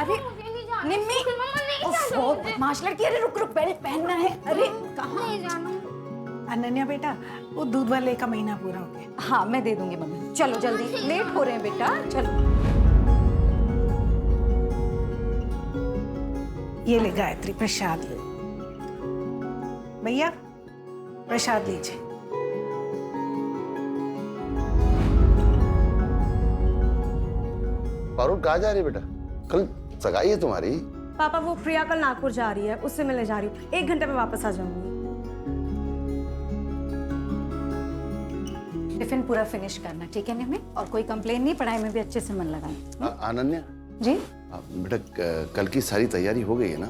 अरे निम्मी, बदमाश लड़की, अरे रुक रुक, बेल्ट पहनना है। अरे कहाँ नहीं जानू। अनन्या बेटा, वो दूध वाले का महीना पूरा हो गया। हाँ मैं दे दूंगी मम्मी, चलो जल्दी, लेट हो रहे हैं बेटा, चलो। ये ले गायत्री, प्रसाद ले। भैया प्रसाद लीजिए। पारुल कहाँ जा रही है बेटा? कल सगाई है तुम्हारी। पापा वो प्रिया कल नागपुर जा रही है, उससे मिलने जा रही हूँ। 1 घंटे में वापस आ जाऊंगी। टिफिन पूरा फिनिश करना, ठीक है निम्मी? और कोई कंप्लेन नहीं, पढ़ाई में भी अच्छे से मन लगाना। अनन्या जी बेटा, कल की सारी तैयारी हो गई है ना?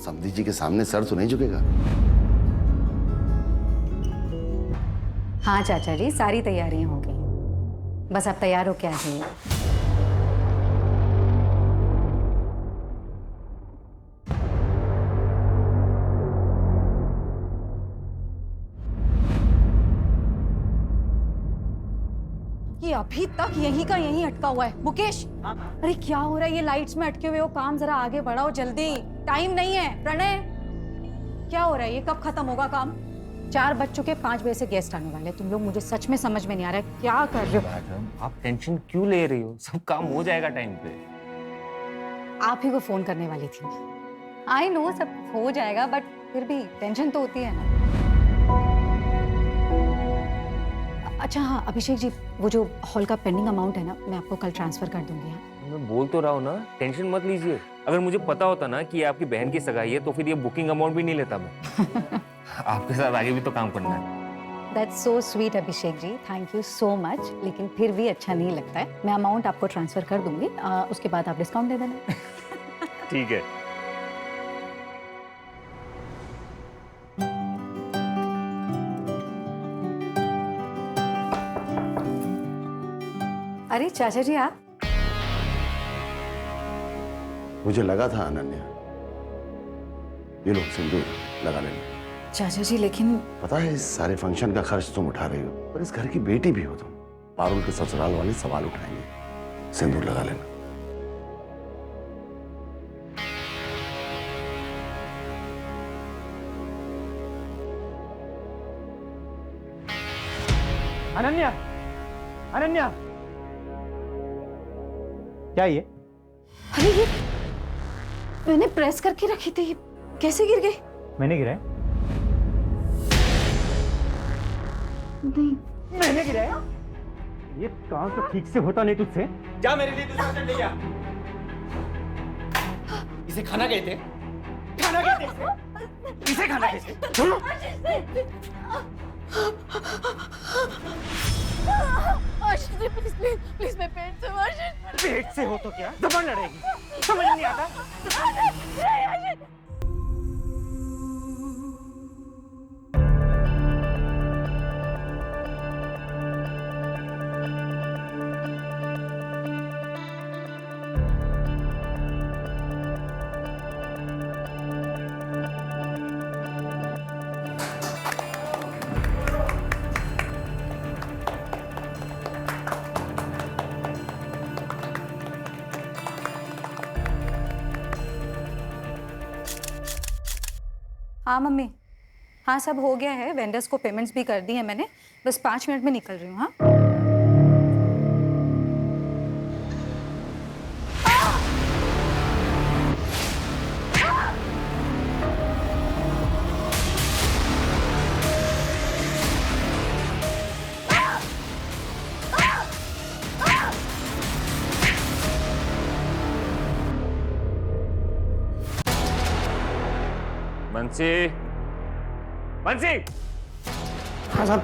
समधी जी के सामने सर तो नहीं झुकेगा? हाँ चाचा जी, सारी तैयारियां हो गई, बस आप तैयार हो क्या है? ये अभी तक यहीं का यहीं अटका हुआ है। मुकेश, अरे क्या हो रहा है? ये लाइट्स में अटके हुए हो, काम जरा आगे बढ़ाओ जल्दी, टाइम नहीं है। प्रणय, क्या हो रहा है? ये कब खत्म होगा काम? 4 बज चुके, 5 बजे से गेस्ट आने वाले। तुम लोग, मुझे सच में समझ में नहीं आ रहा है क्या कर रहे हो। मैडम, आप टेंशन क्यों ले रही हो? सब काम हो जाएगा टाइम पे। आप ही को फोन करने वाली थी। आई नो सब हो जाएगा, बट फिर भी टेंशन तो होती है ना। अच्छा हाँ अभिषेक जी, वो जो हॉल का पेंडिंग अमाउंट है ना, मैं आपको कल ट्रांसफर कर दूंगी। हाँ? मैं बोल तो रहा हूँ ना, टेंशन मत लीजिए। अगर मुझे पता होता ना कि ये आपकी बहन की सगाई है तो फिर ये बुकिंग अमाउंट भी नहीं लेता मैं। आपके साथ आगे भी तो काम करना है। That's so sweet Abhishek ji, thank you so much. लेकिन फिर भी अच्छा नहीं लगता है। मैं अमाउंट आपको ट्रांसफर कर दूंगी, उसके बाद आप डिस्काउंट दे देना। ठीक है। अरे चाचा जी आप? मुझे लगा था अनन्या, ये लोग सिंदूर लगा लेना। चाचा जी लेकिन पता है इस सारे फंक्शन का खर्च तुम उठा रही हो, पर इस घर की बेटी भी हो तुम। पारुल के ससुराल वाले सवाल उठाएंगे, सिंदूर लगा लेना। अनन्या, अनन्या, क्या ये? अरे ये मैंने प्रेस करके रखी थी, कैसे गिर गई? मैंने गिराया? नहीं मैंने गिराया? ये काम तो ठीक से होता नहीं तुझसे। जा मेरे लिए दूसरा स्टैंड ले आ। इसे खाना गए थे? खाना गए थे इसे खाना गए थे? प्लीज मैं पेट से पेट से हो तो क्या जबान लड़ेगी? समझ नहीं आता। हाँ मम्मी, हाँ सब हो गया है, वेंडर्स को पेमेंट्स भी कर दी है मैंने, बस 5 मिनट में निकल रही हूँ। हाँ बंसी, बंसी, हाँ साहब।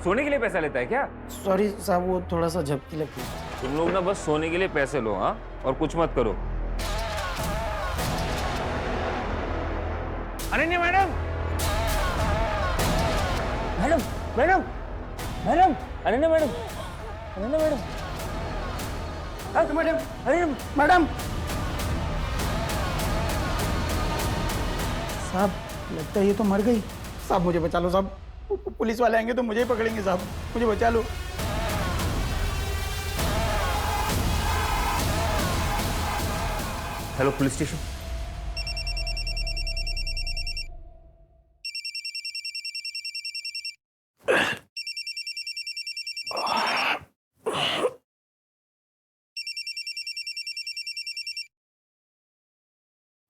सोने के लिए पैसा लेता है क्या? सॉरी साहब, वो थोड़ा सा झपकी लगती है। तुम लोग ना बस सोने के लिए पैसे लो, हाँ, और कुछ मत करो। Ananya madam, madam, madam, madam, Ananya madam, Ananya madam, madam, अरे मैडम। साहब लगता है ये तो मर गई। साहब मुझे बचा लो साहब, पुलिस वाले आएंगे तो मुझे ही पकड़ेंगे साहब, मुझे बचा लो। Hello police station.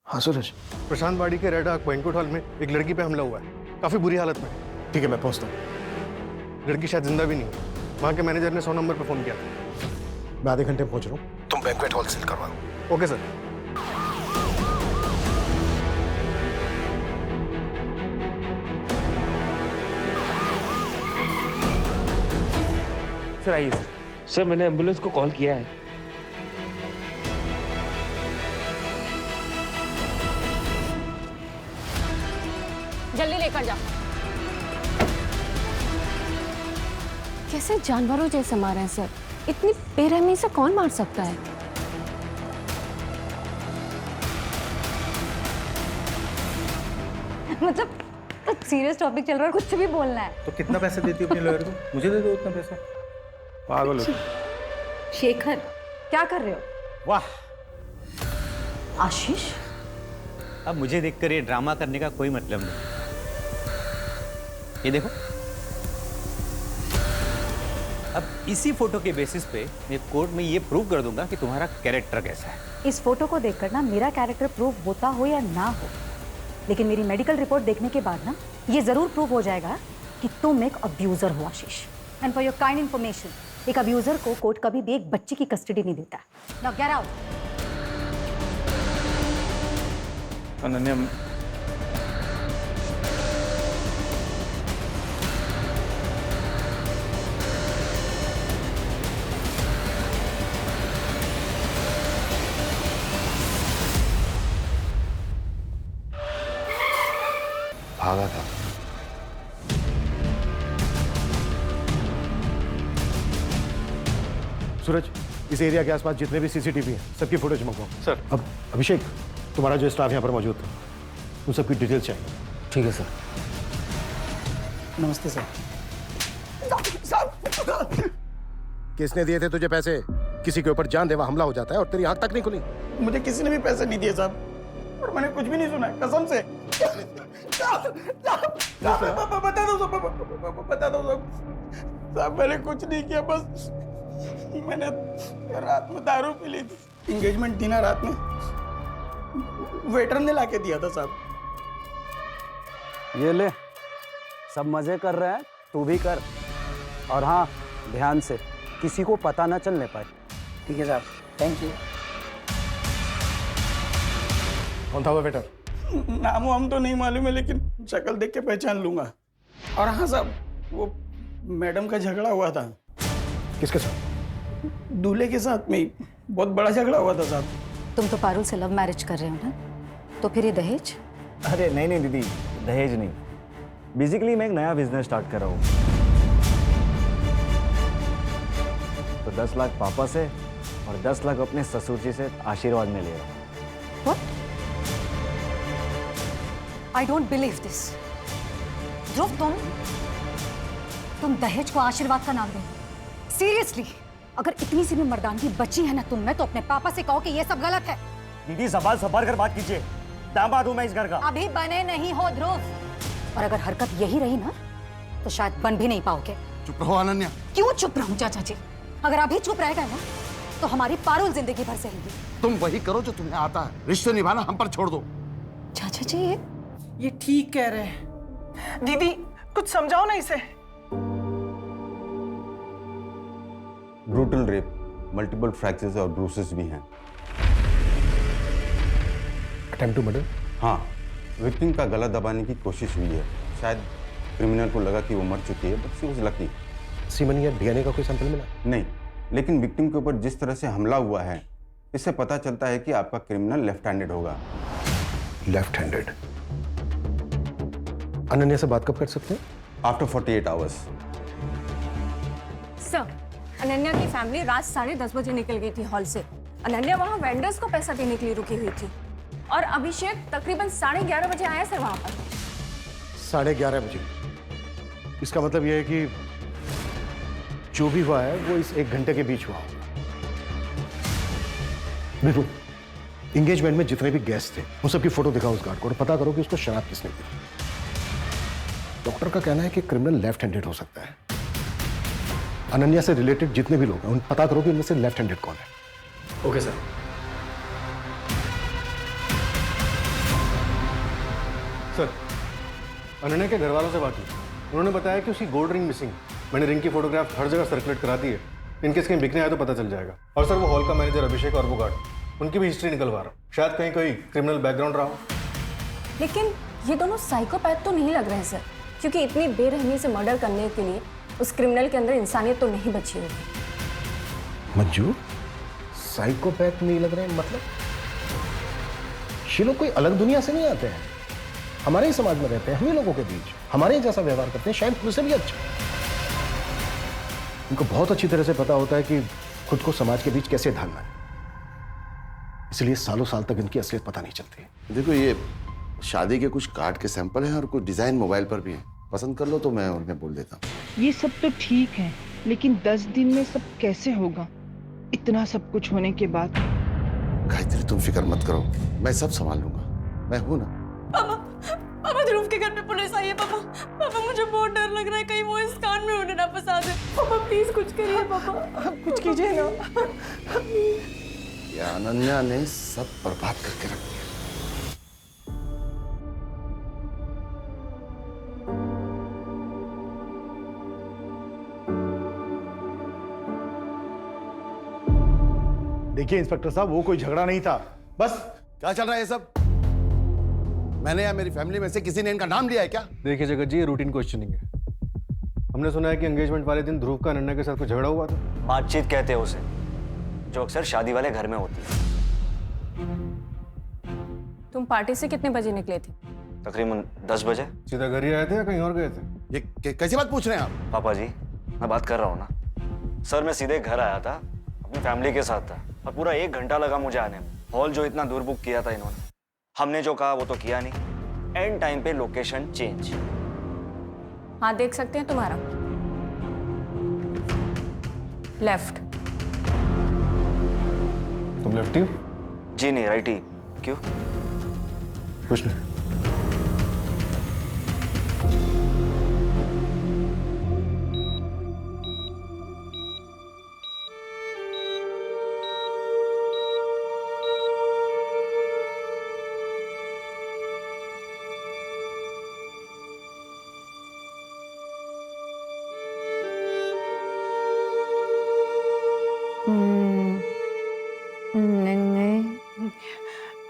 हाँ सूरज, प्रशांत बाड़ी के रेड आर्क बैंक्वेट हॉल में एक लड़की पे हमला हुआ है, काफी बुरी हालत में। ठीक है मैं पहुंचता हूँ। लड़की शायद जिंदा भी नहीं है। वहाँ के मैनेजर ने 100 नंबर पे फोन किया। मैं आधे घंटे में पहुंच रहा हूँ, तुम बैंक्वेट हॉल सील करवा दो। Okay sir. सर आइए सर। सर मैंने एम्बुलेंस को कॉल किया है। जल्दी लेकर जा। कैसे जानवरों जैसे मारे हैं सर? इतनी बेरहमी से कौन मार सकता है? मतलब सीरियस टॉपिक चल रहा है, कुछ भी बोलना है। तो कितना पैसे देती हो अपने लॉयर को? मुझे दे दो उतना पैसा। पागल हो। शेखर, क्या कर रहे हो? वाह, आशीष, अब मुझे देखकर ये ड्रामा करने का कोई मतलब नहीं। ये देखो, अब इसी फोटो के बेसिस पे मैं कोर्ट में ये प्रूव कर दूंगा कि तुम्हारा कैरेक्टर कैसा है। इस फोटो को देखकर ना मेरा कैरेक्टर प्रूव होता हो या ना हो, लेकिन मेरी मेडिकल रिपोर्ट देखने के बाद ना ये जरूर प्रूव हो जाएगा कि तुम एक अब्यूजर हो Ashish. And for your kind information, एक अब्यूजर को कोर्ट कभी भी एक बच्ची की कस्टडी नहीं देता। Now get out. अनन्या, भागा था। सूरज, इस एरिया के आसपास जितने भी सीसीटीवी हैं सबकी फुटेज मंगवाओ। सर। अब अभिषेक, तुम्हारा जो स्टाफ यहाँ पर मौजूद था उन सबकी डिटेल्स चाहिए। ठीक है सर। नमस्ते सर। किसने दिए थे तुझे पैसे? किसी के ऊपर जानलेवा हमला हो जाता है और तेरी आंख तक नहीं खुली। मुझे किसी ने भी पैसे नहीं दिए साहब, और मैंने कुछ भी नहीं सुना है, कसम से। बता दो साहब, मैंने कुछ नहीं किया, बस मैंने रात में दारू पी ली थी। एंगेजमेंट थी ना रात में, वेटर ने लाके दिया था साहब। ये ले, सब मजे कर रहे हैं, तू भी कर। और हाँ, ध्यान से, किसी को पता ना चलने पाए। ठीक है साहब, थैंक यू। कौन था वो वेटर? नाम हम तो नहीं मालूम है, लेकिन शक्ल देख के पहचान लूंगा। और हाँ साहब, वो मैडम का झगड़ा हुआ था। किसके साथ? दूल्हे के साथ में ही बहुत बड़ा झगड़ा हुआ था साहब। तुम तो पारुल से लव मैरिज कर रहे हो ना, तो फिर ये दहेज? अरे नहीं नहीं दीदी, दहेज नहीं। बेसिकली मैं एक नया बिजनेस स्टार्ट कर रहा हूँ, तो 10 लाख पापा से और 10 लाख अपने ससुर जी से आशीर्वाद में ले रहा हूँ। What? I don't believe this. ध्रुव, तुम दहेज को आशीर्वाद का नाम दे? सीरियसली, अगर इतनी सी भी मर्दानगी बची है ना तुम में, तो अपने पापा से कहो कि ये सब गलत है। दीदी ज़बान संभाल कर बात कीजिए, दामाद हूं मैं इस घर का। अभी बने नहीं हो ध्रुव, और अगर हरकत यही रही ना तो शायद बन भी नहीं पाओगे। चुप रहो अनन्या। क्यों चुप रहूं चाचा जी? अगर अभी चुप रहेगा ना तो हमारी पारुल जिंदगी भर सहेगी। तुम वही करो जो तुम्हें आता है, रिश्ते निभाना हम पर छोड़ दो। चाचा जी, ये ठीक कह रहे हैं। दीदी कुछ समझाओ ना इसे। ब्रूटल रेप, मल्टीपल फ्रैक्चर्स और ब्रूसेस भी हैं। Attempt to murder? हाँ, विक्टिम का गला दबाने की कोशिश हुई है। शायद क्रिमिनल को लगा कि वो मर चुकी है, but she was lucky. Semen या डीएनए का कोई सैंपल मिला? नहीं, लेकिन विक्टिम के ऊपर जिस तरह से हमला हुआ है, इससे पता चलता है कि आपका क्रिमिनल लेफ्ट हैंडेड होगा। Left handed? अनन्या से बात कब कर सकते हैं? After 48 hours. सर, अनन्या की फैमिली रात 10:30 बजे निकल गई थी हॉल से। अनन्या वहाँ वेंडर्स को पैसा देने के लिए रुकी हुई थी, और अभिषेक तकरीबन 11:30 बजे आया सर वहाँ पर। 11:30 बजे? इसका मतलब यह है कि जो भी हुआ है वो इस 1 घंटे के बीच हुआ होगा। बिल्कुल, एंगेजमेंट में जितने भी गेस्ट थे उन सबकी फोटो दिखाओ उस गार्ड को और पता करो कि उसको शराब किसने दी। डॉक्टर का कहना है कि क्रिमिनल लेफ्ट हैंडेड हो सकता है। अनन्या से रिलेटेड जितने भी लोग हैं उन पता करो कि उनमें से लेफ्ट हैंडेड कौन है। Okay sir. सर, अनन्या के घर वालों से बात की, उन्होंने बताया कि उसकी गोल्ड रिंग मिसिंग। मैंने रिंग की फोटोग्राफ हर जगह सर्कुलेट करा दी है, इनकेस कहीं बिकने आए तो पता चल जाएगा। और सर वो हॉल का मैनेजर अभिषेक और वो गार्ड, उनकी भी हिस्ट्री निकलवा रहा हूँ, शायद कहीं कोई क्रिमिनल बैकग्राउंड रहा हो। लेकिन ये दोनों साइकोपैथ तो नहीं लग रहे हैं सर, क्योंकि इतनी बेरहमी से मर्डर करने के लिए उस क्रिमिनल के अंदर इंसानियत तो नहीं बची होगी। मंजू, साइकोपैथ नहीं लग रहे हैं मतलब? ये लोग कोई अलग दुनिया से नहीं आते हैं, हमारे ही समाज में रहते हैं, हम ही लोगों के बीच हमारे ही जैसा व्यवहार करते हैं, शायद मुझसे भी अच्छा। उनको बहुत अच्छी तरह से पता होता है कि खुद को समाज के बीच कैसे ढालना है, इसलिए सालों साल तक इनकी असलियत पता नहीं चलती। देखो, ये शादी के कुछ कार्ड के सैंपल हैं और कुछ डिजाइन मोबाइल पर भी हैं, पसंद कर लो तो मैं उन्हें बोल देता हूँ। ये सब तो ठीक है, लेकिन 10 दिन में सब कैसे होगा, इतना सब कुछ होने के बाद? गायत्री, तुम फिक्र मत करो, मैं सब संभाल लूंगा, मैं हूं ना। पापा, पापा ध्रुव के घर पे पुलिस आई है। पापा, पापा मुझे बहुत डर लग रहा है, कहीं वो इस कांड में उन्हें ना फंसा दे। पापा प्लीज कुछ करिए पापा, कुछ कीजिए ना। या अनन्या ने सब बर्बाद करके रख दिया। देखिए इंस्पेक्टर साहब, वो कोई झगड़ा नहीं था, बस। क्या चल रहा है ये सब? मैंने या मेरी फैमिली में से किसी ने इनका नाम लिया है क्या? देखिए जगत जी, ये रूटीन क्वेश्चनिंग है। हमने सुना है कि एंगेजमेंट वाले दिन ध्रुव का अनन्या के साथ कुछ झगड़ा हुआ था। बातचीत कहते हैं उसे, जो अक्सर शादी वाले घर में होती है। तुम पार्टी से कितने बजे निकले थे? तकरीबन 10 बजे। सीधा घर ही आए थे या कहीं और गए थे? ये कैसी बात पूछ रहे हैं आप? पापा जी, मैं बात कर रहा हूँ ना सर, मैं सीधे घर आया था, अपनी फैमिली के साथ था, और पूरा 1 घंटा लगा मुझे आने में। हॉल जो इतना दूर बुक किया था इन्होंने, हमने जो कहा वो तो किया नहीं, एंड टाइम पे लोकेशन चेंज। हाँ देख सकते हैं तुम्हारा लेफ्ट। तुम लेफ्टी हो? जी नहीं, राइटी। क्यों? कुछ नहीं।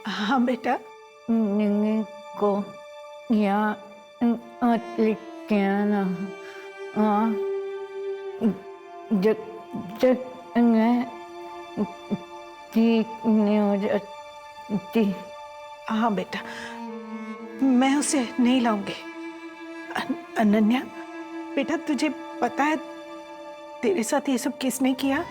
हाँ बेटा, को यहाँ लेके आना। हाँ, जब मैं ठीक नहीं हो जाती। हाँ बेटा, मैं उसे नहीं लाऊंगी। अनन्या बेटा, तुझे पता है तेरे साथ ये सब किसने किया?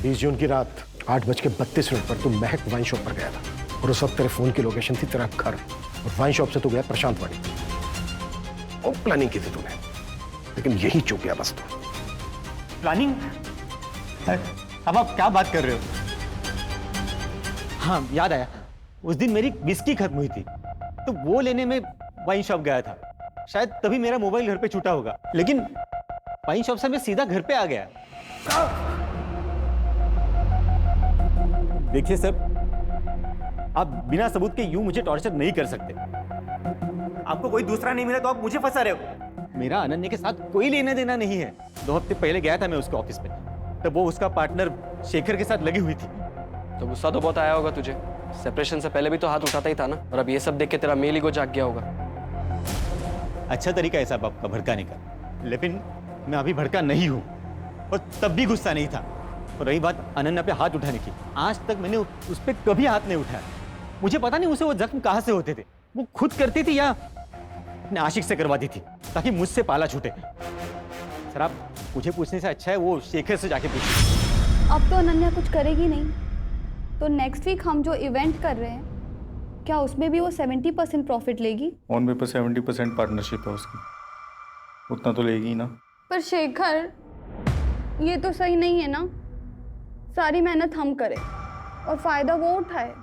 20 जून की रात 8:32 पर तू महक वाइन शॉप पर गया था, और उस वक्त तेरे फोन की लोकेशन थी तेरा घर, और वाइन शॉप से तू गया प्रशांत वाड़ी। और प्लानिंग की थी तूने, लेकिन यही चूक गया बस तू। प्लानिंग? अब आप क्या बात कर रहे हो? हाँ याद आया, उस दिन मेरी विस्की खत्म हुई थी, तो वो लेने में वाइन शॉप गया था। शायद तभी मेरा मोबाइल घर पे छूटा होगा, लेकिन वाइन शॉप से मैं सीधा घर पे आ गया। देखिए सर, आप बिना सबूत के यूं मुझे टॉर्चर नहीं कर सकते। आपको कोई दूसरा नहीं मिला तो आप मुझे फंसा रहे हो। मेरा अनन्या के साथ कोई लेना देना नहीं है। 2 हफ्ते पहले गया था मैं उसके ऑफिस में, तब वो उसका पार्टनर शेखर के साथ लगी हुई थी। तो गुस्सा तो बहुत आया होगा तुझे। सेपरेशन से पहले भी तो हाथ उठाता ही था ना, और अब ये सब देख के तेरा मेल ईगो जाग गया होगा। अच्छा तरीका है साहब आपका भड़काने का, लेकिन मैं अभी भड़का नहीं हूं, और तब भी गुस्सा नहीं था। और रही बात अनन्या पे हाथ उठाने की, आज तक मैंने उस पर कभी हाथ नहीं उठाया। मुझे पता नहीं उसे वो जख्म कहां से होते थे, वो खुद करती थी या अपने आशिक से करवाती थी, ताकि मुझसे पाला छूटे। सर आप मुझे पूछने से अच्छा है वो शेखर से जाके पूछिए। अब तो अनन्या कुछ करेगी नहीं, तो नेक्स्ट वीक हम जो इवेंट कर रहे हैं, क्या उसमें भी वो 70% प्रॉफिट लेगी? ऑन पेपर 70% पार्टनरशिप है उसकी। उतना तो लेगी ही ना। पर शेखर, ये तो सही नहीं है ना। सारी मेहनत हम करें और फायदा वो उठाए।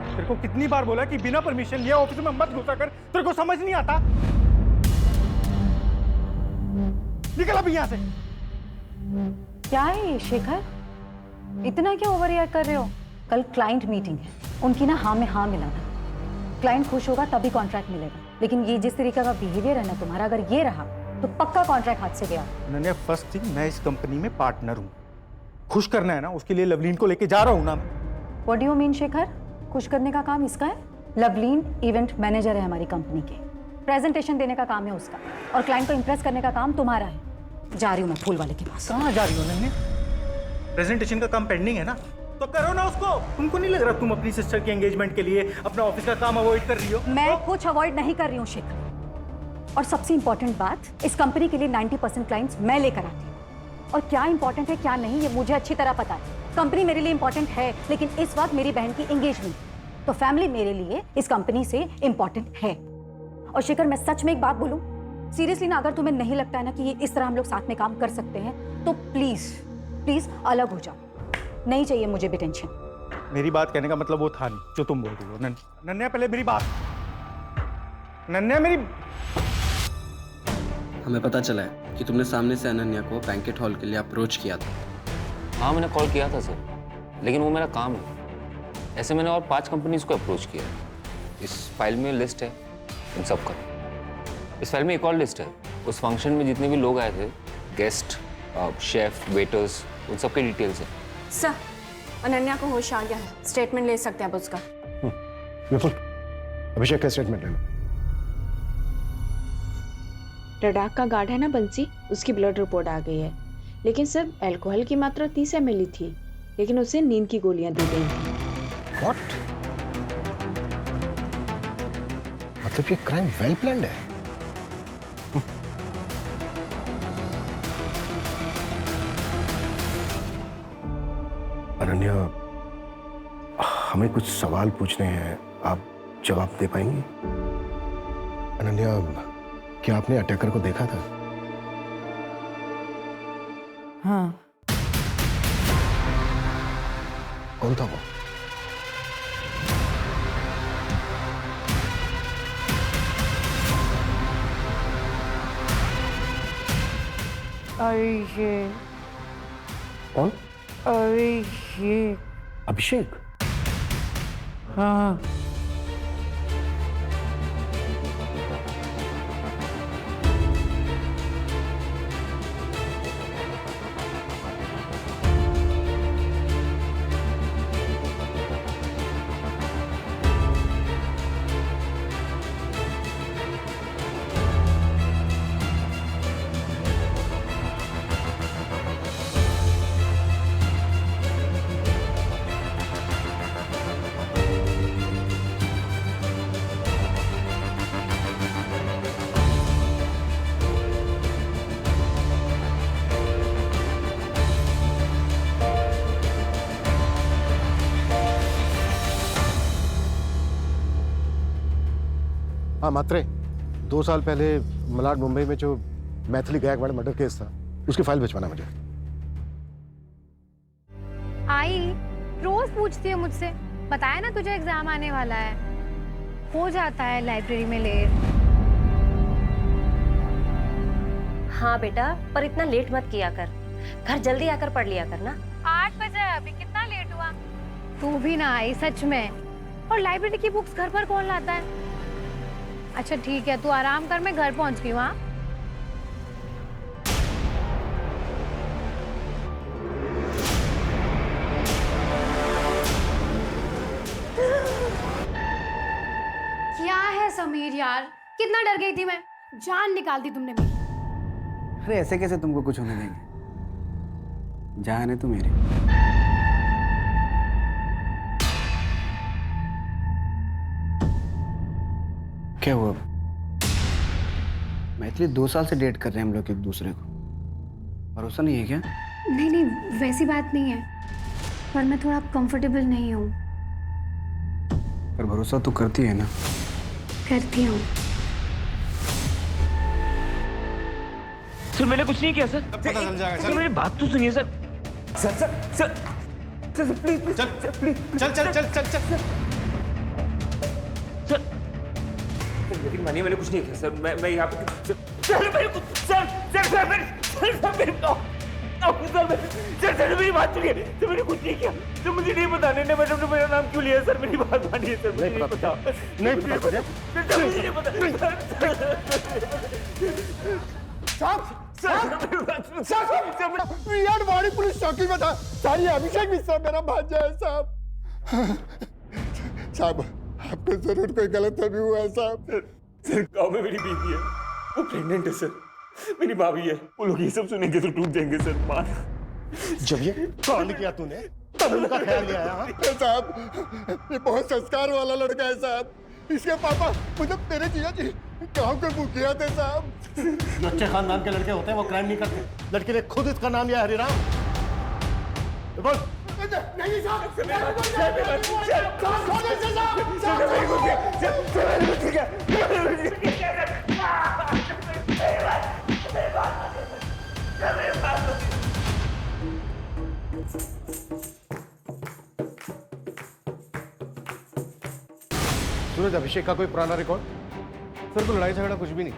तेरे को कितनी बार बोला कि बिना परमिशन लिए ऑफिस में मत घुसा कर, तेरे को समझ नहीं आता? निकल अभी यहाँ से। क्या है ये शेखर, इतना क्या ओवर रिएक्ट कर रहे हो? कल क्लाइंट मीटिंग है, उनकी ना हाँ में हाँ मिलाना। क्लाइंट खुश होगा तभी कॉन्ट्रैक्ट मिलेगा, लेकिन ये जिस तरीके का बिहेवियर है ना तुम्हारा, अगर ये रहा तो पक्का कॉन्ट्रैक्ट हाथ से गया। अनन्या, फर्स्ट थिंग, मैं इस कंपनी में पार्टनर हूँ। खुश करना है ना, उसके लिए लवलीन को लेके जा रहा हूँ ना। What do you mean Shekhar? खुश करने का काम इसका है? लवलीन इवेंट मैनेजर है हमारी कंपनी के, प्रेजेंटेशन देने का काम है उसका, और क्लाइंट को इंप्रेस करने का काम तुम्हारा है। जा रही हूँ मैं फूल वाले के पास। कहाँ जा रही हो अनन्या? प्रेजेंटेशन का काम पेंडिंग है ना, तो करो ना उसको। तुमको नहीं लग रहा तुम अपनी सिस्टर के एंगेजमेंट के लिए अपना ऑफिस का काम अवॉइड कर रही हो? मैं कुछ अवॉइड नहीं कर रही हूँ शेखर, और सबसे इंपॉर्टेंट बात, इस कंपनी के लिए 90% क्लाइंट्स मैं लेकर आती हूँ, और क्या इंपॉर्टेंट है क्या नहीं ये मुझे अच्छी तरह पता है। कंपनी मेरे लिए इंपॉर्टेंट है, लेकिन इस वक्त मेरी बहन की एंगेजमेंट, तो फैमिली मेरे लिए इस कंपनी से इंपॉर्टेंट है। और शेखर, मैं सच में एक बात बोलूं, सीरियसली ना, अगर तुम्हें नहीं लगता है ना कि ये इस तरह हम लोग साथ में काम कर सकते हैं, तो प्लीज प्लीज अलग हो जाओ। नहीं चाहिए मुझे भी टेंशन। मेरी बात कहने का मतलब वो था नहीं जो तुम बोल रही हो। नन्या, पहले मेरी बात। नन्या, मेरी। हमें पता चला है कि तुमने सामने से अनन्या को बैंकेट हॉल के लिए अप्रोच किया था। हाँ, मैंने कॉल किया था सर, लेकिन वो मेरा काम है। ऐसे मैंने और 5 कंपनीज को अप्रोच किया। इस फाइल में लिस्ट है इन सब का। इस फाइल में एक और लिस्ट है, उस फंक्शन में जितने भी लोग आए थे, गेस्ट, शेफ, वेटर्स, उन सब के डिटेल्स है। सर, अनन्या को होश आ गया है, स्टेटमेंट ले सकते हैं अब उसका। बिल्कुल, अभिषेक का स्टेटमेंट ले लो। लद्दाख का गार्ड है ना बंसी, उसकी ब्लड रिपोर्ट आ गई है, लेकिन सर अल्कोहल की मात्रा 30 ml थी, लेकिन उसे नींद की गोलियां दी गई थी। What? मतलब ये क्राइम वेल प्लान्ड है। अनन्या, हमें कुछ सवाल पूछने हैं, आप जवाब दे पाएंगी? अनन्या, क्या आपने अटैकर को देखा था? हाँ। कौन था वो? अभिषेक। कौन? अभिषेक। अभिषेक? हाँ। हाँ मात्रे, 2 साल पहले मलाड मुंबई में जो मैथिली गायकवाड़ मर्डर केस था, उसकी फाइल भिजवाना मुझे। आई रोज पूछती है मुझसे, बताया ना तुझे एग्जाम आने वाला है, हो जाता है लाइब्रेरी में लेट। हाँ बेटा, पर इतना लेट मत किया कर, घर जल्दी आकर पढ़ लिया कर ना। 8 बजे है अभी, कितना लेट हुआ? तू भी ना आई सच में, और लाइब्रेरी की बुक्स घर पर कौन लाता है? अच्छा ठीक है, तू आराम कर, मैं घर पहुंच गई हूँ। हाँ क्या है समीर यार, कितना डर गई थी मैं, जान निकाल दी तुमने मेरी। अरे ऐसे कैसे तुमको कुछ होने देंगे, जान है तू मेरी। क्या हुआ? मैथिली 2 साल से डेट कर रहे हैं हम लोग एक दूसरे को, भरोसा नहीं है क्या? नहीं नहीं, वैसी बात नहीं है, पर मैं थोड़ा कंफर्टेबल नहीं हूँ। पर भरोसा तो करती है ना? करती हूँ। सर मैंने कुछ नहीं किया सर। पता चल जाएगा। सर मेरी बात तो सुनिए sir. Sir sir sir sir please चल प्लीज चल चल चल चल चल सर लेकिन मानिए मैंने कुछ नहीं किया सर। मैं यहाँ पे सर मेरे को सर सर सर मेरे सर मेरी बात सुनिए। सर मैंने कुछ नहीं किया। सर मुझे नहीं पता नन्या मैडम ने मेरा नाम क्यों लिया सर। मेरी बात मानिए सर। मुझे नहीं पता। नहीं पता सर मुझे नहीं पता। यार वाड़ी पुलिस चौकी में था। सारी अभिषेक मिश्रा मेरा भांजा है साहब। साहब आपको जरूर कोई गलतफहमी हुआ है साहब। सर गाँव में मेरी बीवी है, वो प्रेग्नेंट है सर। मेरी भाभी है, वो लोग ये सब सुनेंगे तो टूट जाएंगे सर। मान जब ये कांड किया तूने तब उनका ख्याल नहीं आया? साहब ये बहुत संस्कार वाला लड़का है साहब। इसके पापा मतलब मेरे जिया जी गाँव के मुखिया थे साहब। जो अच्छे खानदान के लड़के होते हैं वो क्राइम नहीं करते। लड़के ने खुद इसका नाम लिया हरिराम। बोल नहीं साहब सूरज, अभिषेक का कोई पुराना रिकॉर्ड? सर तो लड़ाई झगड़ा कुछ भी नहीं।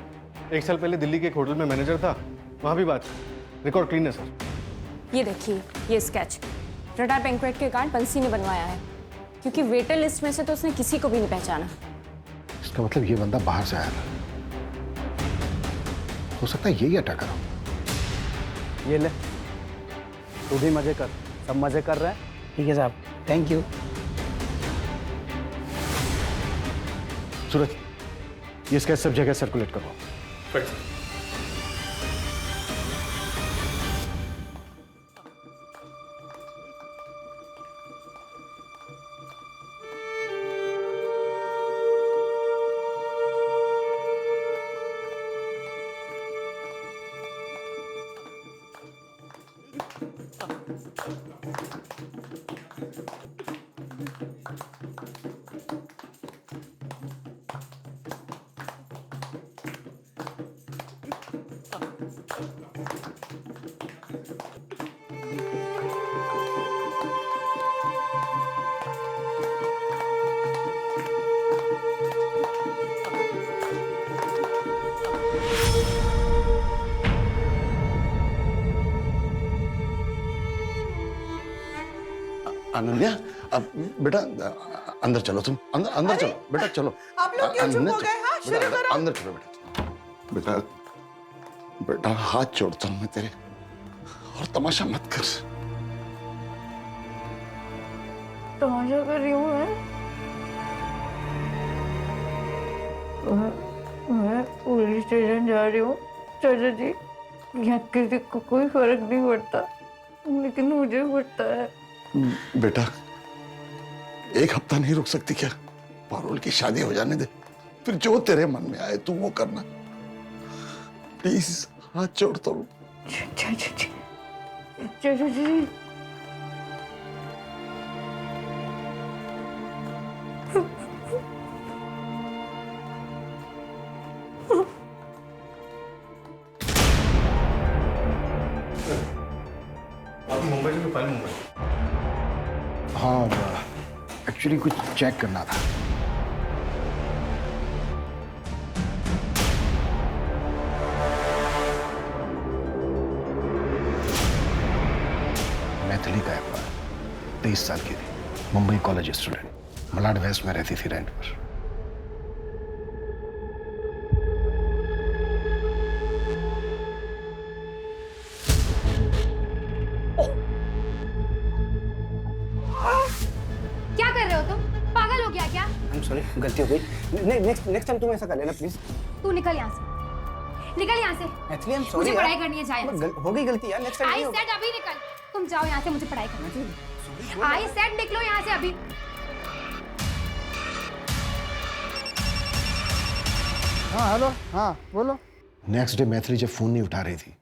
1 साल पहले दिल्ली के एक होटल में मैनेजर था, वहां भी बात। रिकॉर्ड क्लीन है सर। ये देखिए, ये स्केच रडार बैंक्वेट के कार्ड बंसी ने बनवाया है, क्योंकि वेटर लिस्ट में से तो उसने किसी को भी नहीं पहचाना। इसका मतलब ये बंदा बाहर से आया था। हो सकता है यही अटैकर हो। ये ले, तू भी मजे कर, सब मजे कर रहे हैं। ठीक है साहब, थैंक यू। सूरज, ये स्केच सब जगह सर्कुलेट करवाओ। अनन्या, अब बेटा अंदर चलो। तुम अंदर अंदर चलो बेटा, चलो। आप लोग क्यों चुप हो गए? हाँ, शुरू करो। अंदर चलो बेटा। बेटा हाथ जोड़ता हूं मैं तेरे, और तमाशा मत कर। तमाशा कर रही हूँ मैं पुलिस स्टेशन जा रही हूँ चाचा जी। यहाँ किसी को कोई फर्क नहीं पड़ता, लेकिन मुझे पड़ता है। बेटा 1 हफ्ता नहीं रुक सकती क्या? पारुल की शादी हो जाने दे, फिर जो तेरे मन में आए तू वो करना। प्लीज हाथ जोड़ता हूँ। चाचा जी आप मुंबई से फाइल मुंबई? हाँ, एक्चुअली कुछ चेक करना था। मैथिली का एक बार 23 साल की थी, Mumbai college student, Malad west में रहती थी रेंट पर। क्या कर रहे हो तुम? पागल हो गया क्या? सॉरी, गलती हो गई। नेक्स्ट टाइम तुम ऐसा कर लेना प्लीज। तू निकल यहाँ से, निकल यहाँ से। Actually I am sorry. मुझे पढ़ाई करनी है, जा यहाँ से। हो गई गलती यार, नेक्स्ट टाइम आई नहीं होगा। सेड अभी निकल। तुम जाओ यहाँ से, मुझे पढ़ाई करनी है। आई सेड निकलो यहाँ से अभी। हाँ हेलो, हाँ बोलो। नेक्स्ट डे मैथिली जब फोन नहीं उठा रही थी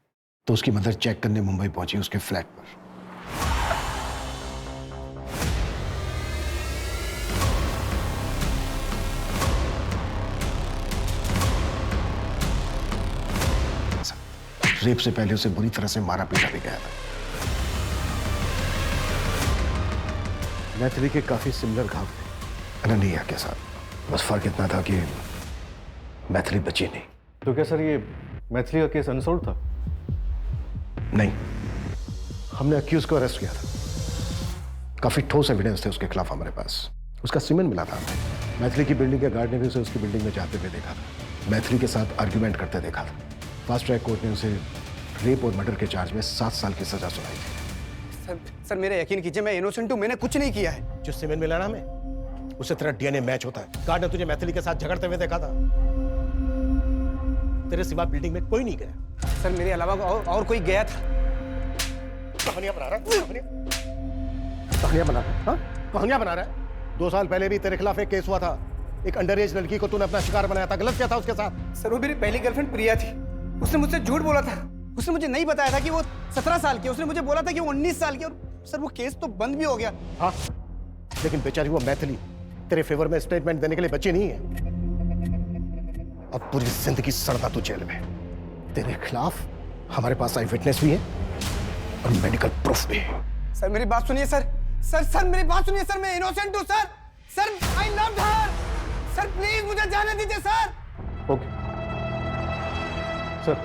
तो उसकी मदर चेक करने मुंबई पहुंची उसके फ्लैट पर। रेप से पहले उसे बुरी तरह से मारा पीटा भी गया था। मैथिली के काफी सिमिलर घाव थे अनन्या के साथ, बस फर्क इतना था कि मैथिली बची नहीं। तो क्या सर ये मैथिली का केस अनसोल्व था? नहीं, हमने अक्यूज को अरेस्ट किया था। काफी ठोस एविडेंस थे उसके खिलाफ हमारे पास। उसका सीमेंट मिला था हमें। मैथिली की बिल्डिंग के गार्ड ने भी उसे उसकी बिल्डिंग में जाते हुए देखा था। मैथिली के साथ आर्ग्यूमेंट करते देखा था। फास्ट ट्रैक कोर्ट ने उसे रेप और मर्डर के चार्ज में 7 साल की सजा सुनाई थी। सर मेरा यकीन कीजिए, मैं इनोसेंट हूं, मैंने कुछ नहीं किया है। जो सीमेंट मिला ना हमें, उससे तेरा डीएनए मैच होता है। गार्ड ने तुझे मैथिली के साथ झगड़ते हुए देखा था। तेरे सिवा बिल्डिंग में कोई नहीं गया। सर मेरे अलावा और कोई गया था। कहानियां बना रहा है, कहानियां बना रहा है, हाँ? कहानियां बना रहा है। 2 साल पहले भी तेरे खिलाफ एक केस हुआ था। एक अंडर एज लड़की को तूने अपना शिकार बनाया था। गलत क्या था उसके साथ? सर वो मेरी पहली गर्लफ्रेंड प्रिया थी। उसने मुझसे झूठ बोला था। उसने मुझे नहीं बताया था कि वो 17 साल की। उसने मुझे बोला था कि वो 19 साल की। और सर वो केस तो बंद भी हो गया। हाँ, लेकिन बेचारी वो मैथिली तेरे फेवर में स्टेटमेंट देने के लिए बची नहीं है। अब पूरी जिंदगी सड़ता तू जेल में। तेरे खिलाफ हमारे पास आई विटनेस भी है और मेडिकल प्रूफ भी है। सर मेरी बात सुनिए सर। सर मेरी बात सुनिए सर। मैं इनोसेंट हूँ sir. Sir I loved her. Sir please मुझे जाने दीजिए सर। ओके सर,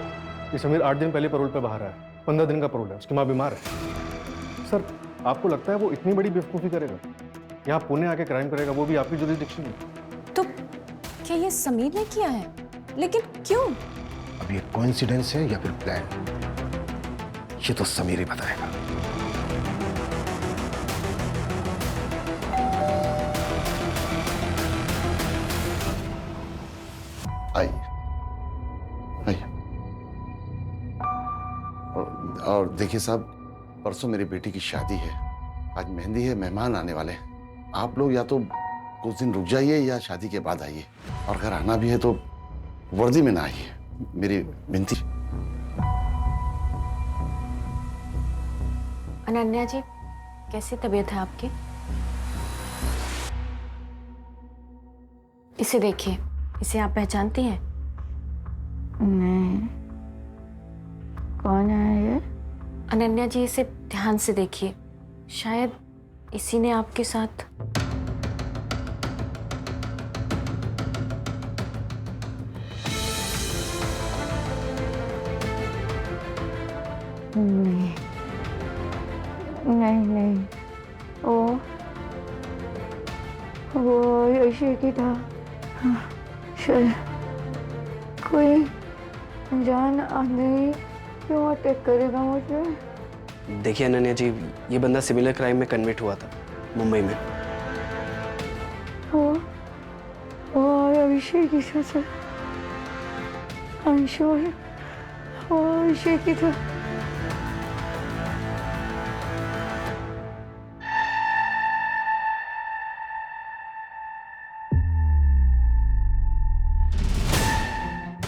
ये समीर 8 दिन पहले पैरोल पे बाहर आया। 15 दिन का पैरोल है। उसकी माँ बीमार है। सर आपको लगता है वो इतनी बड़ी बेवकूफ़ी करेगा? यहाँ पुणे आके क्राइम करेगा, वो भी आपकी जुरिसडिक्शन में? तो क्या ये समीर ने किया है? लेकिन क्यों? अब ये कोइंसिडेंस है या फिर प्लान, ये तो समीर ही बताएगा। आइए आइए। और देखिए साहब, परसों मेरी बेटी की शादी है। आज मेहंदी है, मेहमान आने वाले हैं। आप लोग या तो कुछ दिन रुक जाइए या शादी के बाद आइए। और अगर आना भी है तो वर्दी में ना आइए, मेरी विनती। अनन्या जी, कैसी तबीयत है आपकी? इसे देखिए, इसे आप पहचानती हैं? नहीं, कौन है ये? अनन्या जी, इसे ध्यान से देखिए, शायद इसी ने आपके साथ। नहीं नहीं नहीं, वो यशी की था। शायद कोई अनजान आदमी क्यों अटैक करेगा मुझे? देखिए अनन्या जी, ये बंदा सिमिलर क्राइम में कन्विक्ट हुआ था मुंबई में। वो अभिषेक की था। I'm sure वो अभिषेक की था।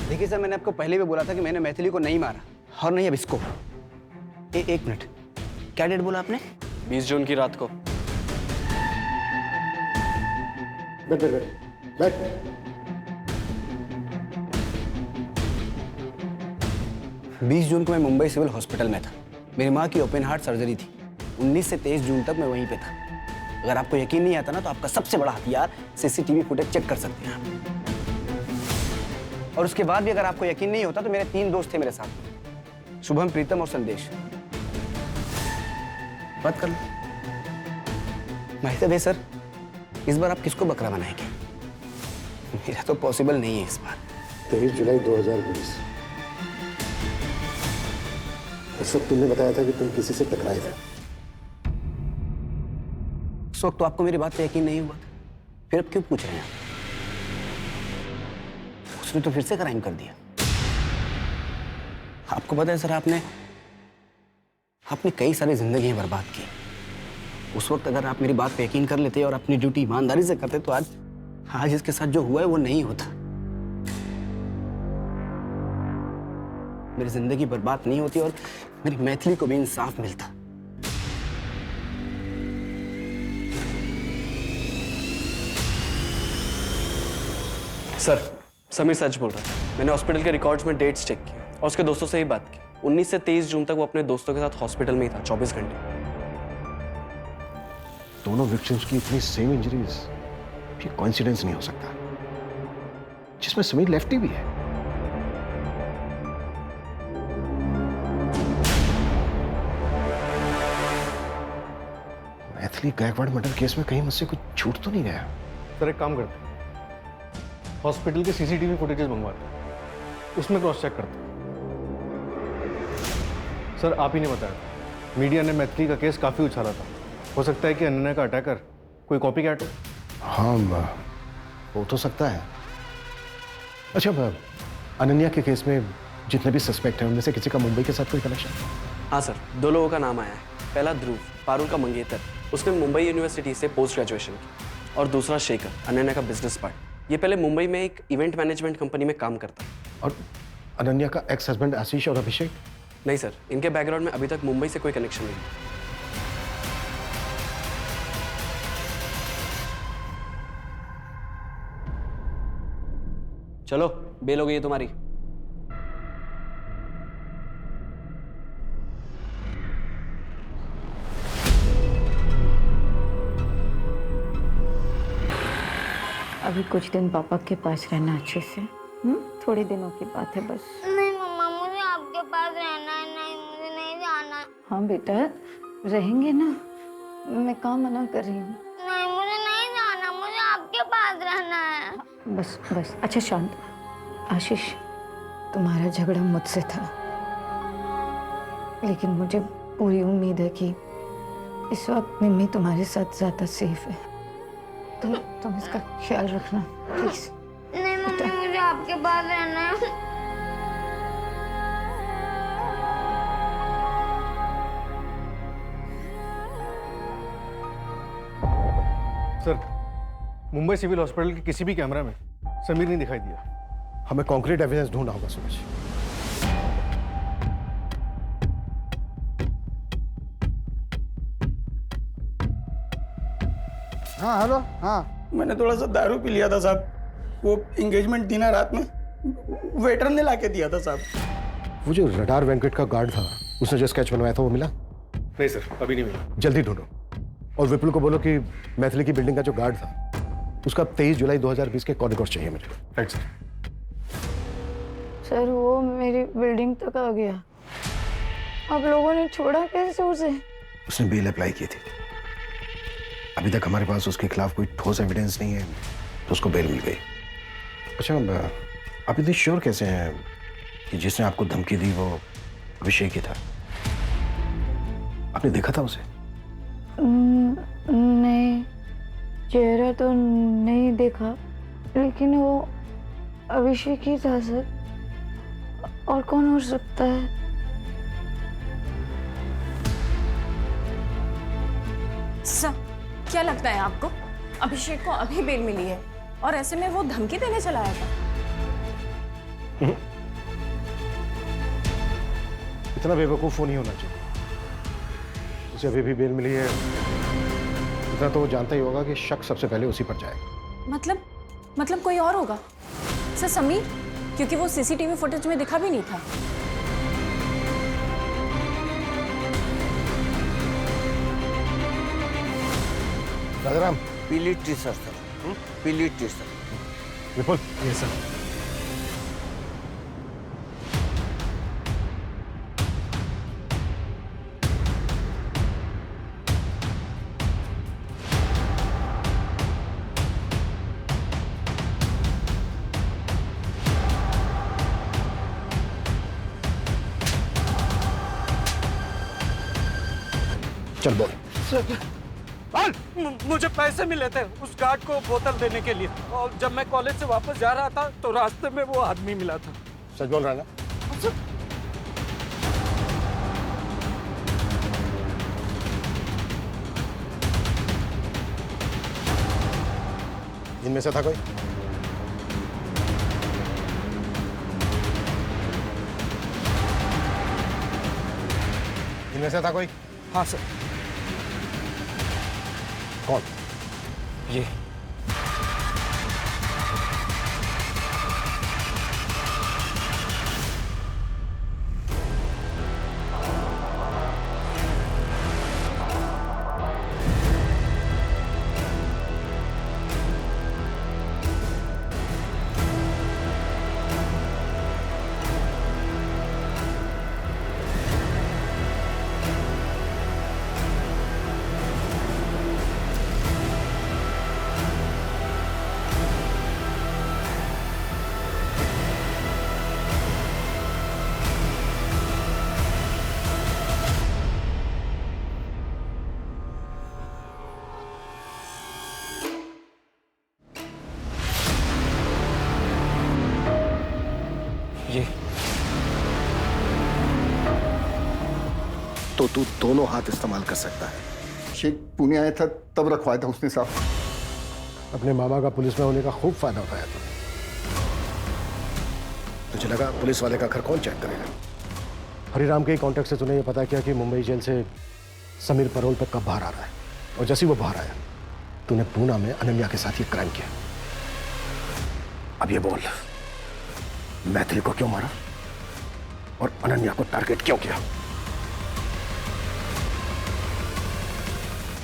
देखिए सर, मैंने आपको पहले भी बोला था कि मैंने मैथिली को नहीं मारा, और नहीं अब इसको। एक मिनट, क्या डेट बोला आपने? 20 जून की रात को। बैठ बैठ बैठ बैठ। 20 जून को मैं मुंबई सिविल हॉस्पिटल में था। मेरी माँ की ओपन हार्ट सर्जरी थी। 19 से 23 जून तक मैं वहीं पे था। अगर आपको यकीन नहीं आता ना, तो आपका सबसे बड़ा हथियार सीसीटीवी फुटेज चेक कर सकते हैं आप। और उसके बाद भी अगर आपको यकीन नहीं होता तो मेरे 3 दोस्त थे मेरे साथ, शुभम, प्रीतम और संदेश। बात कर लो। माहिर है सर, इस बार आप किसको बकरा बनाएंगे? मेरा तो पॉसिबल नहीं है इस बार। 23 जुलाई 2020। इस वक्त तुमने बताया था कि तुम किसी से टकराए थे। उस वक्त तो आपको मेरी बात पे यकीन नहीं हुआ था, फिर अब क्यों पूछ रहे हैं आप? उसने तो फिर से क्राइम कर दिया। आपको पता है सर, आपने कई सारी जिंदगियां बर्बाद की। उस वक्त अगर आप मेरी बात पे यकीन कर लेते और अपनी ड्यूटी ईमानदारी से करते तो आज इसके साथ जो हुआ है वो नहीं होता। मेरी जिंदगी बर्बाद नहीं होती और मेरी मैथिली को भी इंसाफ मिलता। सर, समीर सच बोल रहा था। मैंने हॉस्पिटल के रिकॉर्ड्स में डेट्स चेक किए और उसके दोस्तों से ही बात की। 19 से 23 जून तक वो अपने दोस्तों के साथ हॉस्पिटल में ही था, 24 घंटे। दोनों विक्टिम्स की इतनी सेम इंजरीज, ये कोइंसिडेंस नहीं हो सकता, जिसमें समीर लेफ्टी भी है। मैथिली गायकवाड़ मर्डर केस में कहीं मुझसे कुछ छूट तो नहीं गया? सर एक काम करते हैं, हॉस्पिटल के सीसीटीवी फुटेजेस मंगवाते हैं, उसमें क्रॉस चेक करते हैं। सर आप ही ने बताया, मीडिया ने मैथिली का केस काफी उछाला था। हो सकता है कि अनन्या का अटैकर कोई कॉपी कैट हो। हाँ, हो तो सकता है। अच्छा, अनन्या के केस में जितने भी सस्पेक्ट हैं उनमें से किसी का मुंबई के साथ कोई कनेक्शन? हाँ सर, 2 लोगों का नाम आया है। पहला ध्रुव, पारुल का मंगेतर, उसने मुंबई यूनिवर्सिटी से पोस्ट ग्रेजुएशन की। और दूसरा शेखर, अनन्या का बिजनेस पार्टनर। ये पहले मुंबई में एक इवेंट मैनेजमेंट कंपनी में काम करता है। और अनन्या का एक्स हस्बैंड आशीष और अभिषेक? नहीं सर, इनके बैकग्राउंड में अभी तक मुंबई से कोई कनेक्शन नहीं। चलो, बेल हो गई है तुम्हारी। अभी कुछ दिन पापा के पास रहना अच्छे से। थोड़े दिनों की बात है बस। नहीं मम्मा, मुझे आपके पास रहना है। नहीं, मुझे नहीं जाना। हाँ बेटा, रहेंगे ना, मैं कहाँ मना कर रही हूँ। नहीं, मुझे नहीं जाना, मुझे आपके पास रहना है। बस बस, अच्छा शांत। आशीष, तुम्हारा झगड़ा मुझसे था, लेकिन मुझे पूरी उम्मीद है कि इस वक्त मिम्मी तुम्हारे साथ ज्यादा सेफ है। तुम इसका ख्याल रखना प्लीज। नहीं मम्मी, मुझे आपके पास रहना है। सर, मुंबई सिविल हॉस्पिटल के किसी भी कैमरा में समीर नहीं दिखाई दिया। हमें कॉन्क्रीट एविडेंस ढूंढना होगा सूरज। हाँ हेलो। हाँ, मैंने थोड़ा सा दारू पी लिया था साहब। वो एंगेजमेंट थी ना रात में, वेटर ने लाके दिया था साहब। वो जो रडार वेंकट का गार्ड था, उसने जो स्केच बनवाया था वो मिला? नहीं सर, अभी नहीं मिला। जल्दी ढूंढो और विपुल को बोलो कि मैथिली की बिल्डिंग का जो गार्ड था उसका 23 जुलाई 2020 के कॉर्डिनेट्स चाहिए मुझे। Right sir. सर, वो मेरी बिल्डिंग तक आ गया। आप लोगों ने छोड़ा कैसे उसे? उसने बेल अप्लाई की थी। अभी तक हमारे पास उसके खिलाफ कोई ठोस एविडेंस नहीं है, तो उसको बेल मिल गई। अच्छा, आप इतनी श्योर कैसे हैं कि जिसने आपको धमकी दी वो अभिषेक ही था? आपने देखा था उसे? नहीं, चेहरा तो नहीं देखा, लेकिन वो अभिषेक ही था सर। और कौन हो सकता है? सर, क्या लगता है आपको अभिषेक को अभी बेल मिली है और ऐसे में वो धमकी देने चला आया था? इतना बेवकूफ नहीं होना चाहिए। उसे अभी भी बेल मिली है, इतना तो वो जानता ही होगा कि शक सबसे पहले उसी पर जाएगा। मतलब कोई और होगा सर? समीर, क्योंकि वो सीसीटीवी फुटेज में दिखा भी नहीं था। राजाराम, पीली टी शर्ट सर। पीली T shirt. Vipul. Yes sir. चल बोल। मुझे पैसे मिले थे उस गार्ड को बोतल देने के लिए, और जब मैं कॉलेज से वापस जा रहा था तो रास्ते में वो आदमी मिला था। सच बोल रहा है ना? इनमें से था कोई? इनमें से था कोई? हाँ सर। कौन? ये ये तो तू दोनों हाथ इस्तेमाल कर सकता है। शेख पुणे आया था तब रखवाया था उसने साहब। अपने मामा का पुलिस में होने का खूब फायदा उठाया था। तुझे लगा पुलिस वाले का घर कौन चेक करेगा? हरिराम के कॉन्टेक्ट से तूने ये पता किया कि मुंबई जेल से समीर पैरोल पे कब बाहर आ रहा है, और जैसे ही वो बाहर आया तूने पूना में अनन्या के साथ ये क्राइम किया। अब ये बोल, मैथिली को क्यों मारा और अनन्या को टारगेट क्यों किया?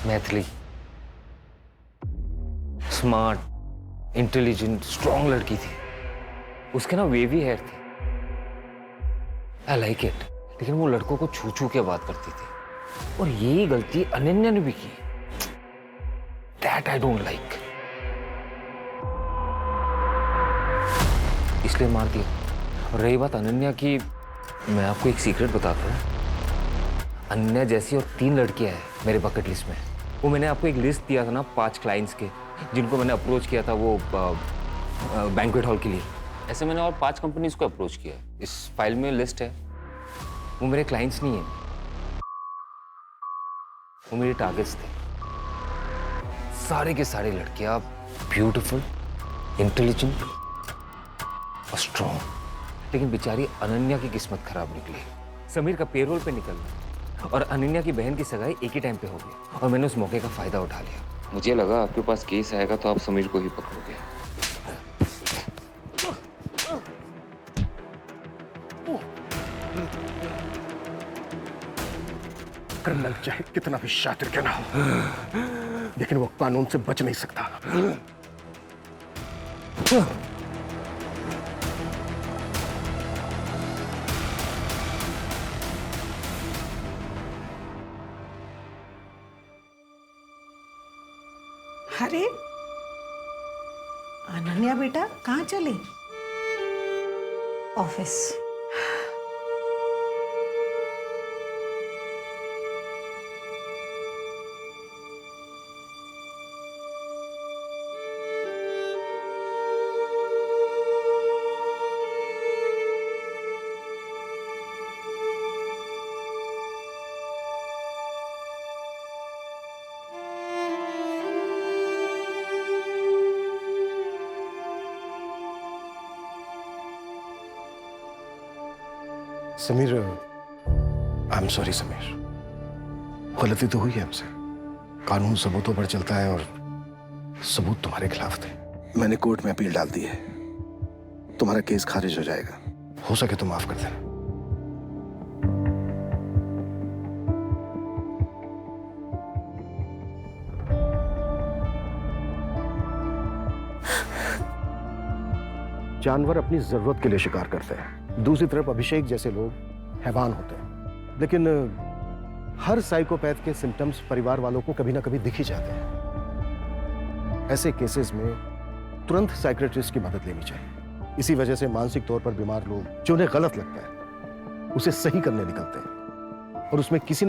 मैथिली स्मार्ट, इंटेलिजेंट, स्ट्रॉन्ग लड़की थी। उसके ना वेवी हेयर थे। I like it. लेकिन वो लड़कों को छू छू के बात करती थी, और यही गलती अनन्या ने भी की। दैट आई डोंट लाइक, इसलिए मार दिया। और रही बात अनन्या की, मैं आपको एक सीक्रेट बताता हूँ। अनन्या जैसी और 3 लड़कियां हैं मेरे बकेट लिस्ट में। वो मैंने आपको एक लिस्ट दिया था ना 5 क्लाइंट्स के, जिनको मैंने अप्रोच किया था वो बैंक्वेट हॉल के लिए। ऐसे मैंने और 5 कंपनीज को अप्रोच किया। इस फाइल में लिस्ट है। वो मेरे क्लाइंट्स नहीं है, वो मेरे टारगेट्स थे। सारे के सारे लड़कियां ब्यूटीफुल, इंटेलिजेंट और स्ट्रॉन्ग। लेकिन बेचारी अनन्या की किस्मत खराब निकली। समीर का पेरोल पे निकलना और अनन्या की बहन की सगाई एक ही टाइम पे हो गई, और मैंने उस मौके का फायदा उठा लिया। मुझे लगा आपके पास केस आएगा तो आप समीर को ही पकड़ोगे। क्रिमिनल चाहे कितना भी शातिर क्यों ना हो, लेकिन वो कानून से बच नहीं सकता। अरे अनन्या बेटा कहाँ चली? Office. Sameer, I am sorry Sameer, गलती तो हुई है हमसे। कानून सबूतों पर चलता है और सबूत तुम्हारे खिलाफ थे। मैंने कोर्ट में अपील डाल दी है, तुम्हारा केस खारिज हो जाएगा। हो सके तो माफ कर देना। जानवर अपनी जरूरत के लिए शिकार करते हैं, दूसरी तरफ अभिषेक जैसे लोग हैवान होते हैं। लेकिन हर साइकोपैथ के सिम्टम्स परिवार वालों को कभी ना कभी दिख ही जाते हैं। ऐसे केसेस में तुरंत साइकियाट्रिस्ट की मदद लेनी चाहिए। इसी वजह से मानसिक तौर पर बीमार लोग जो उन्हें गलत लगता है उसे सही करने निकलते हैं, और उसमें किसी